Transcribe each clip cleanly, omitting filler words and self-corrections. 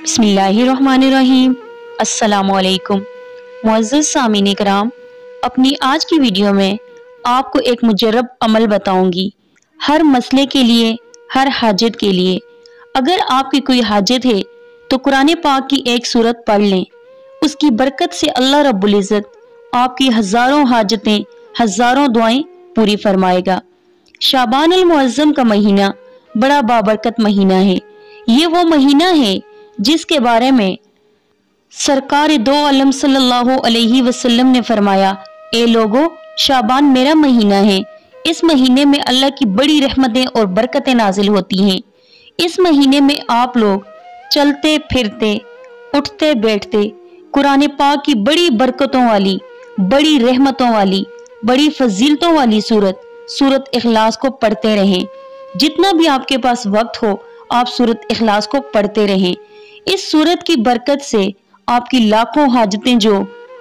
बिस्मिल्लाहिर्रहमानिर्रहीम। अस्सलामुअलैकुम मुअज़्ज़ज़ सामीन इकराम, अपनी आज की वीडियो में आपको एक मुजर्रब अमल बताऊंगी हर मसले के लिए, हर हाजत के लिए। अगर आपकी कोई हाजत है तो कुरान पाक की एक सूरत पढ़ लें। उसकी बरकत से अल्लाह रब्बुल इज़्ज़त आपकी हज़ारों हाजतें, हज़ारों दुआएं पूरी फरमाएगा। शाबान अल मुअज़्ज़म का महीना बड़ा बाबरकत महीना है। ये वो महीना है जिसके बारे में सरकार दो आलम सल्लल्लाहु अलैहि वसल्लम ने फरमाया, ए लोगो, शाबान मेरा महीना है। इस महीने में अल्लाह की बड़ी रहमतें और बरकतें नाजिल होती हैं। इस महीने में आप लोग चलते फिरते, उठते बैठते कुरान पाक की बड़ी बरकतों वाली, बड़ी रहमतों वाली, बड़ी फजीलतों वाली सूरत इखलास को पढ़ते रहें। जितना भी आपके पास वक्त हो आप सूरत इखलास को पढ़ते रहें। इस सूरत की बरकत से आपकी लाखों हाजतें जो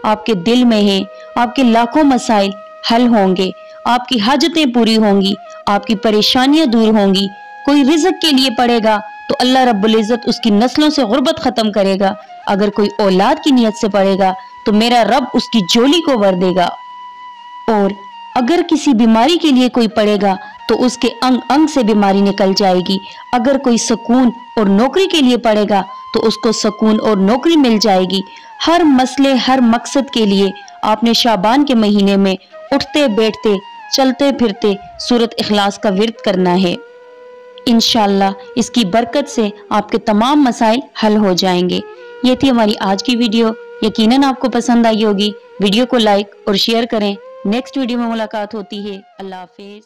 आपके दिल में हैं, आपके लाखों मसाइल हल होंगे, आपकी हाजतें पूरी होंगी, आपकी परेशानियां दूर होंगी। कोई रिज़्क के लिए पढ़ेगा तो अल्लाह रब्बुल इज़्ज़त उसकी नस्लों से गुर्बत खत्म करेगा। अगर कोई औलाद की नियत से पढ़ेगा तो मेरा रब उसकी झोली को भर देगा। और अगर किसी बीमारी के लिए कोई पढ़ेगा तो उसके अंग अंग से बीमारी निकल जाएगी। अगर कोई सुकून और नौकरी के लिए पढ़ेगा तो उसको सुकून और नौकरी मिल जाएगी। हर मसले, हर मकसद के लिए आपने शाबान के महीने में उठते बैठते, चलते फिरते सूरत इखलास का विर्द करना है। इंशाअल्लाह इसकी बरकत से आपके तमाम मसाइल हल हो जाएंगे। ये थी हमारी आज की वीडियो। यकीनन आपको पसंद आई होगी। वीडियो को लाइक और शेयर करें। नेक्स्ट वीडियो में मुलाकात होती है। अल्लाह हाफिज।